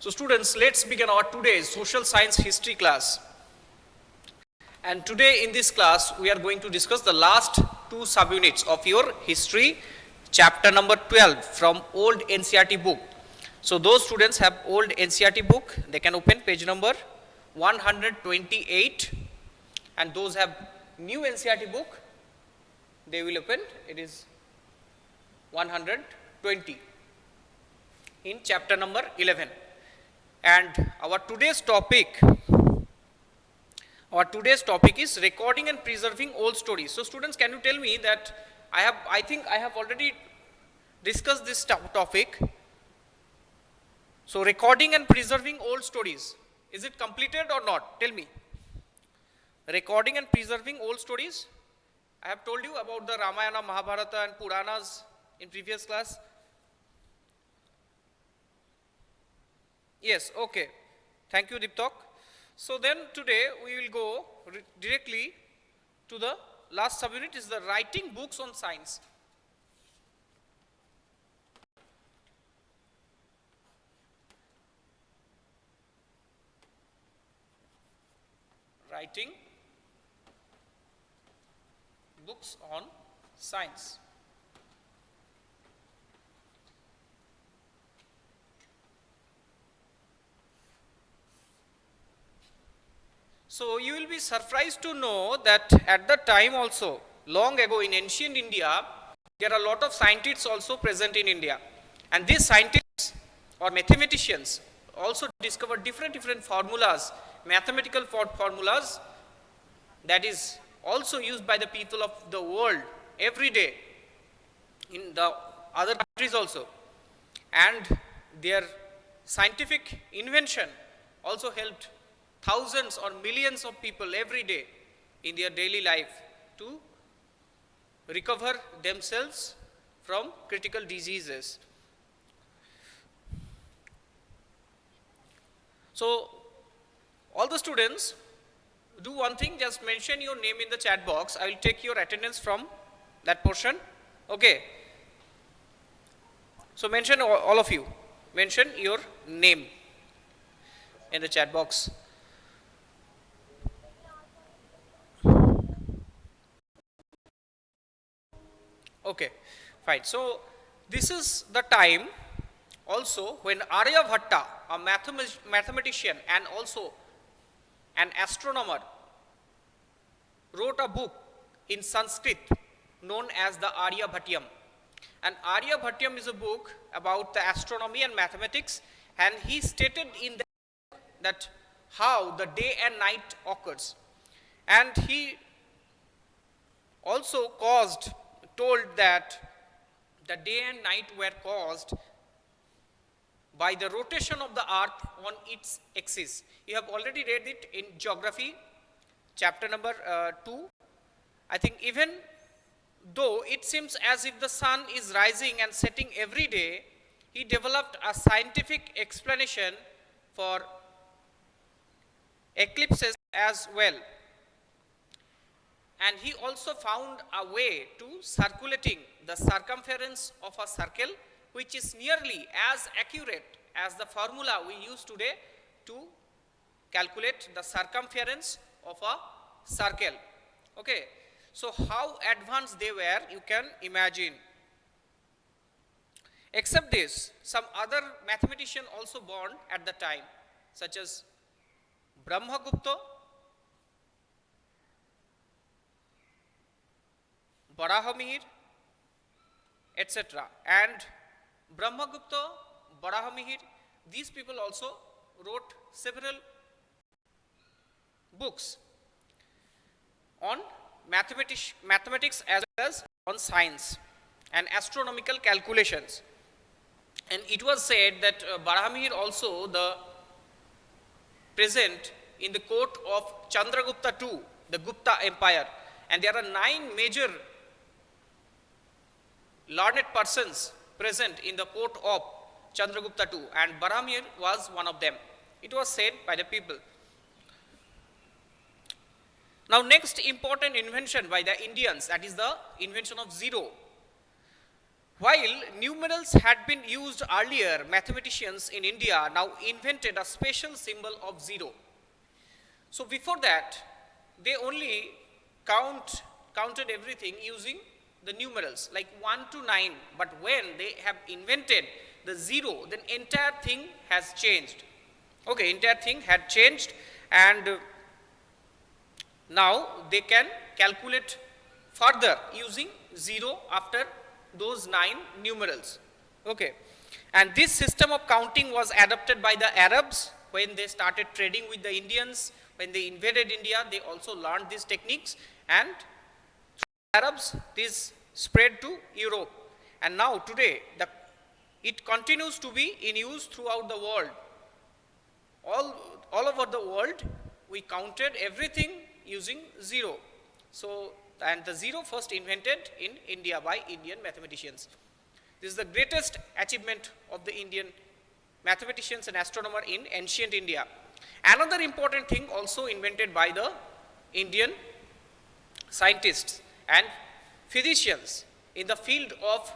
So students, let's begin our today's social science history class. And today in this class, we are going to discuss the last two subunits of your history, chapter number 12 from old NCERT book. So those students have old NCERT book, they can open page number 128, and those have new NCERT book, they will open, it is 120 in chapter number 11. And our today's topic is recording and preserving old stories. So students, can you tell me that I think I have already discussed this topic. So recording and preserving old stories, is it completed or not? Tell me. Recording and preserving old stories. I have told you about the Ramayana, Mahabharata and Puranas in previous class. Yes, okay. Thank you, Diptok. So then today we will go directly to the last subunit, is the writing books on science. Writing books on science. So you will be surprised to know that at the time also, long ago in ancient India, there are a lot of scientists also present in India. And these scientists or mathematicians also discovered different formulas, mathematical formulas that is also used by the people of the world every day in the other countries also. And their scientific invention also helped thousands or millions of people every day in their daily life to recover themselves from critical diseases. So all the students, do one thing, just mention your name in the chat box. I will take your attendance from that portion. Okay. So mention, all of you, mention your name in the chat box. Okay, fine. So this is the time also when Aryabhatta, a mathematician and also an astronomer, wrote a book in Sanskrit known as the Aryabhatyam. And Aryabhatyam is a book about the astronomy and mathematics, and he stated in that how the day and night occurs. And he also told that the day and night were caused by the rotation of the earth on its axis. You have already read it in geography, chapter number 2. I think even though it seems as if the sun is rising and setting every day, he developed a scientific explanation for eclipses as well. And he also found a way to circulating the circumference of a circle, which is nearly as accurate as the formula we use today to calculate the circumference of a circle. Okay, so how advanced they were, you can imagine. Except this, some other mathematician also born at the time, such as Brahmagupta, Varahamihir, etc. And Brahmagupta, Varahamihir, these people also wrote several books on mathematics as well as on science and astronomical calculations. And it was said that Varahamihir also the present in the court of Chandragupta II, the Gupta Empire. And there are 9 major learned persons present in the court of Chandragupta II, and Varahamihir was one of them. It was said by the people. Now next important invention by the Indians, that is the invention of zero. While numerals had been used earlier, mathematicians in India now invented a special symbol of 0. So before that, they only counted everything using the numerals like 1 to 9. But when they have invented the 0, then entire thing has changed. Okay, entire thing had changed, and now they can calculate further using 0 after those 9 numerals. Okay, and this system of counting was adopted by the Arabs when they started trading with the Indians. When they invaded India, they also learned these techniques, and Arabs this spread to Europe, and now today it continues to be in use throughout the world. All over the world, we counted everything using 0. So, and the 0 first invented in India by Indian mathematicians. This is the greatest achievement of the Indian mathematicians and astronomer in ancient India. Another important thing also invented by the Indian scientists and physicians in the field of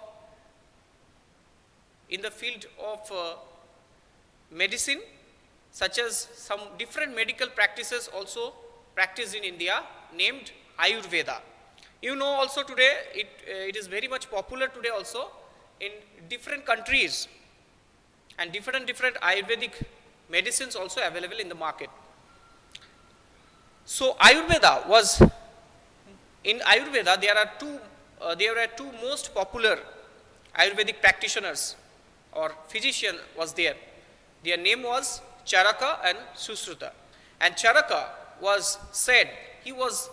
medicine, such as some different medical practices also practiced in India, named Ayurveda. You know, also today it is very much popular today also in different countries, and different Ayurvedic medicines also available in the market. So Ayurveda was, in Ayurveda there were two most popular Ayurvedic practitioners or physician was there. Their name was Charaka and Sushruta. And Charaka was said, he was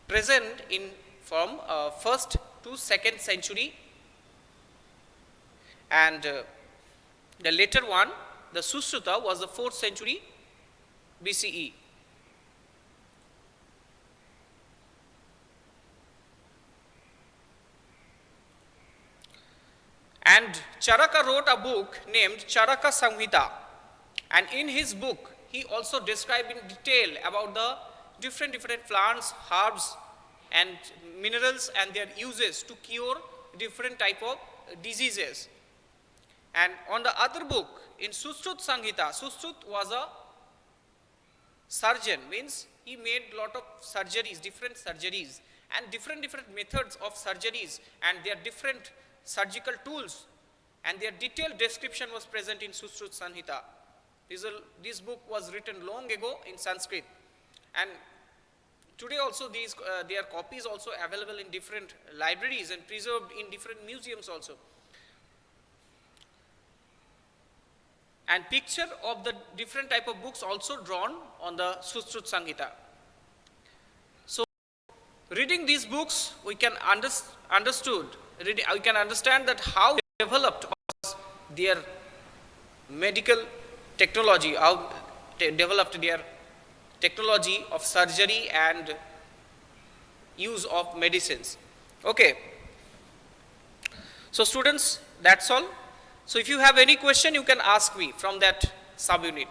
present in from 1st to 2nd century, and the later one, the Sushruta, was the 4th century BCE. And Charaka wrote a book named Charaka Samhita, and in his book he also described in detail about the different plants, herbs and minerals and their uses to cure different type of diseases. And on the other book, in Sushrut Samhita, Sushrut was a surgeon, means he made lot of surgeries, different surgeries and different methods of surgeries and their different surgical tools, and their detailed description was present in Sushrut Samhita. This book was written long ago in Sanskrit, and today also their copies also available in different libraries and preserved in different museums also. And picture of the different type of books also drawn on the Sushrut Samhita. So reading these books, we can understand that how they developed their medical technology, how they developed their technology of surgery and use of medicines. Okay. So students, that's all. So if you have any question, you can ask me from that subunit.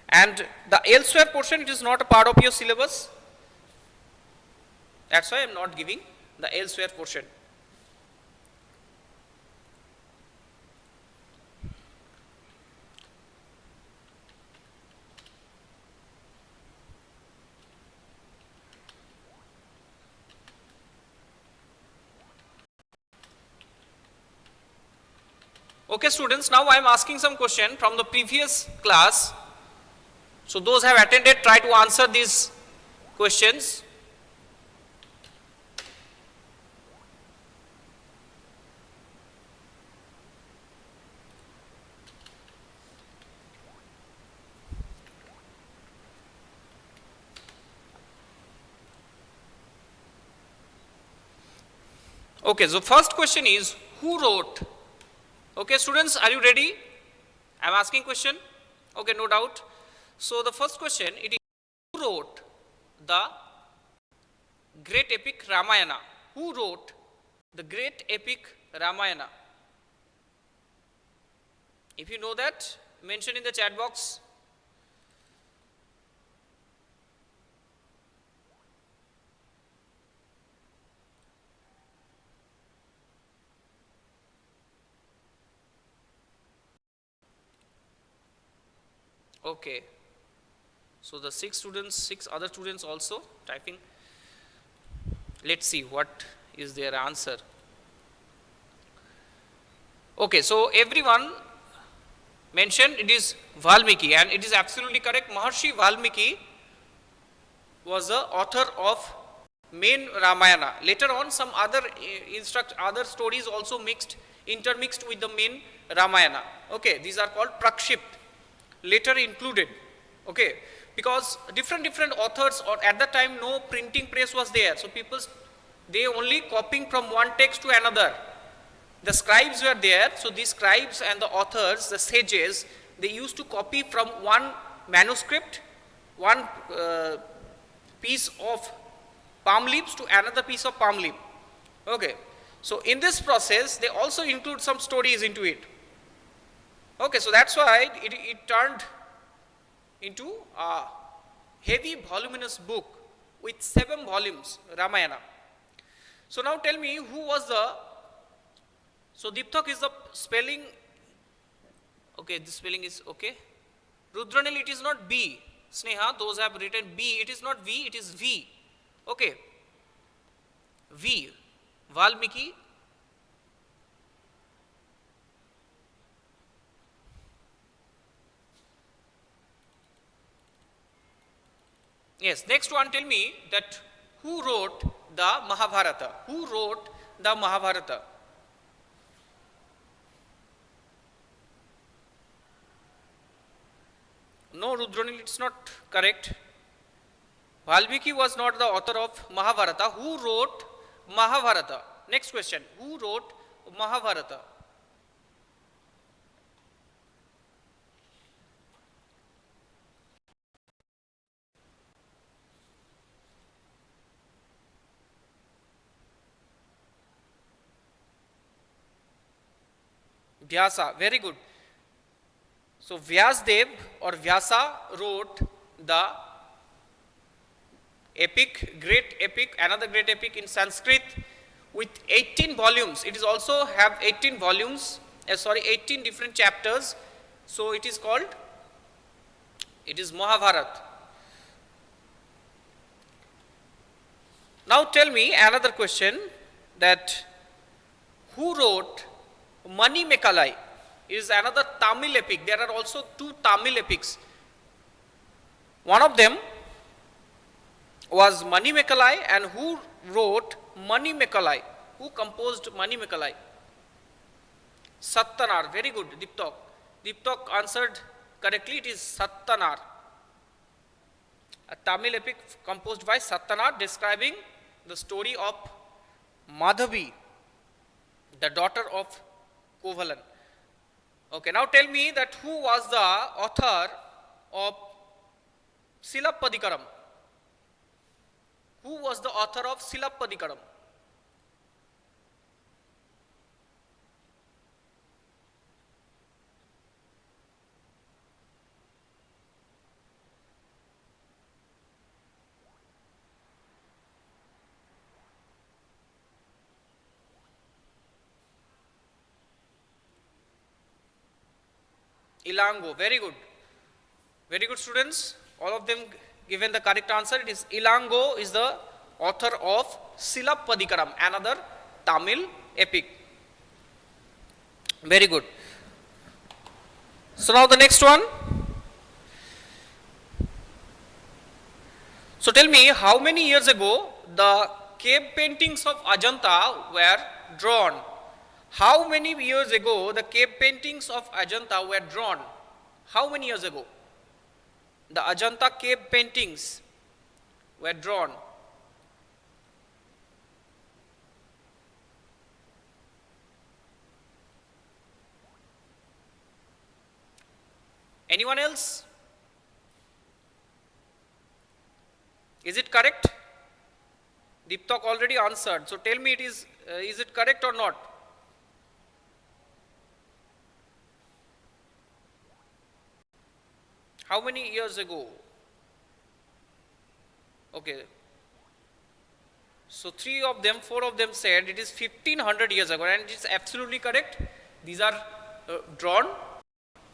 And the elsewhere portion, it is not a part of your syllabus. That's why I am not giving the elsewhere portion. Okay students, now I am asking some question from the previous class. So those who have attended, try to answer these questions. Okay, so first question is, who wrote? Okay students, are you ready? I am asking question. Okay, no doubt. So the first question, it is, who wrote the great epic Ramayana? Who wrote the great epic Ramayana? If you know that, mention in the chat box. Okay. So the 6 other students also typing. Let's see what is their answer. Okay, so everyone mentioned it is Valmiki, and it is absolutely correct. Maharshi Valmiki was the author of main Ramayana. Later on, some other other stories also intermixed with the main Ramayana. Okay, these are called prakshipt, later included. Okay, because different authors, or at that time no printing press was there, so people, they only copying from one text to another. The scribes were there, so these scribes and the authors, the sages, they used to copy from one manuscript, one piece of palm leaves to another piece of palm leaf. Okay, so in this process they also include some stories into it. Okay, so that's why it turned into a heavy voluminous book with 7 volumes, Ramayana. So now tell me, who was the, so Diptak is the spelling, okay, the spelling is okay. Rudranil, it is not B. Sneha, those have written B, it is not V, it is V. Okay, V, Valmiki. Yes, next one, tell me that who wrote the Mahabharata? Who wrote the Mahabharata? No, Rudranil, it's not correct. Valmiki was not the author of Mahabharata. Who wrote Mahabharata? Next question, who wrote Mahabharata? Vyasa, very good. So Vyasdev or Vyasa wrote the epic, great epic, another great epic in Sanskrit with 18 volumes. It is also have 18 volumes, 18 different chapters. So it is called, it is Mahabharata. Now tell me another question, that who wrote Mani Mekalai? Is another Tamil epic. There are also 2 Tamil epics. One of them was Mani Mekalai, and who wrote Mani Mekalai? Who composed Mani Mekalai? Sattanar, very good, Diptak. Diptak answered correctly, it is Sattanar. A Tamil epic composed by Sattanar, describing the story of Madhavi, the daughter of Kovalan. Okay, now tell me that who was the author of Silappatikaram? Who was the author of Silappatikaram? Ilango, very good. Very good, students. All of them given the correct answer. It is Ilango is the author of Silappatikaram, another Tamil epic. Very good. So now the next one. So tell me, how many years ago the cave paintings of Ajanta were drawn? How many years ago the cave paintings of Ajanta were drawn? How many years ago the Ajanta cave paintings were drawn? Anyone else? Is it correct? Diptak already answered. So tell me, is it correct or not? How many years ago? Okay. So 3 of them, 4 of them said it is 1500 years ago, and it is absolutely correct. These are drawn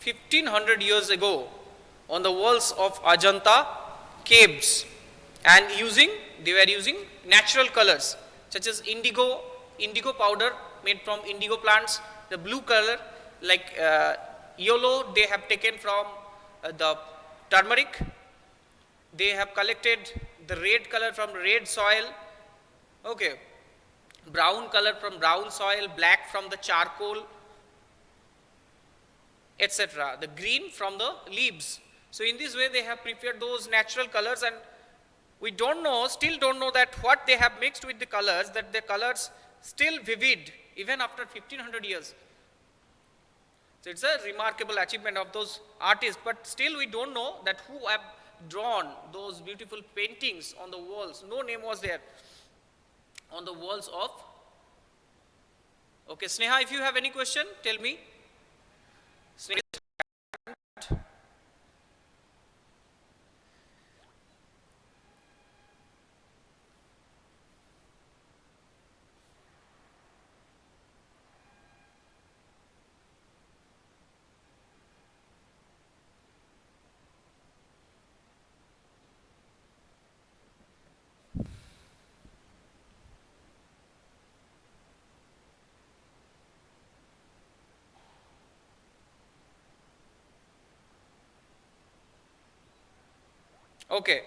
1500 years ago on the walls of Ajanta caves, and they were using natural colors such as indigo powder made from indigo plants, the blue color like yellow they have taken from the turmeric, they have collected the red color from red soil, okay, brown color from brown soil, black from the charcoal, etc., the green from the leaves. So in this way they have prepared those natural colors, and we still don't know that what they have mixed with the colors, that the colors still vivid even after 1500 years. So it's a remarkable achievement of those artists, but still we don't know that who have drawn those beautiful paintings on the walls. No name was there on the walls of. Okay, Sneha, if you have any question, tell me. Sneha. Okay,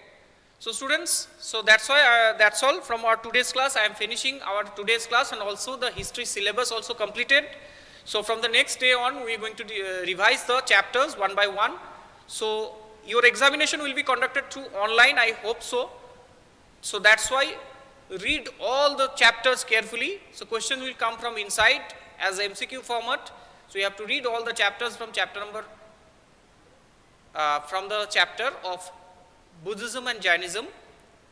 so students, so that's why that's all from our today's class. I am finishing our today's class, and also the history syllabus also completed. So from the next day on, we are going to revise the chapters one by one. So your examination will be conducted through online, I hope so. So that's why read all the chapters carefully. So questions will come from inside as MCQ format. So you have to read all the chapters from chapter number from the chapter of Buddhism and Jainism,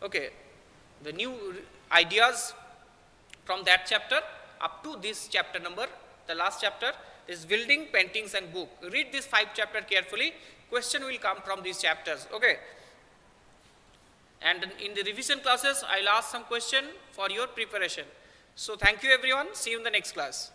okay, the new ideas from that chapter up to this chapter number, the last chapter is building, paintings and book. Read this 5 chapter carefully, question will come from these chapters, okay. And in the revision classes, I'll ask some question for your preparation. So thank you everyone, see you in the next class.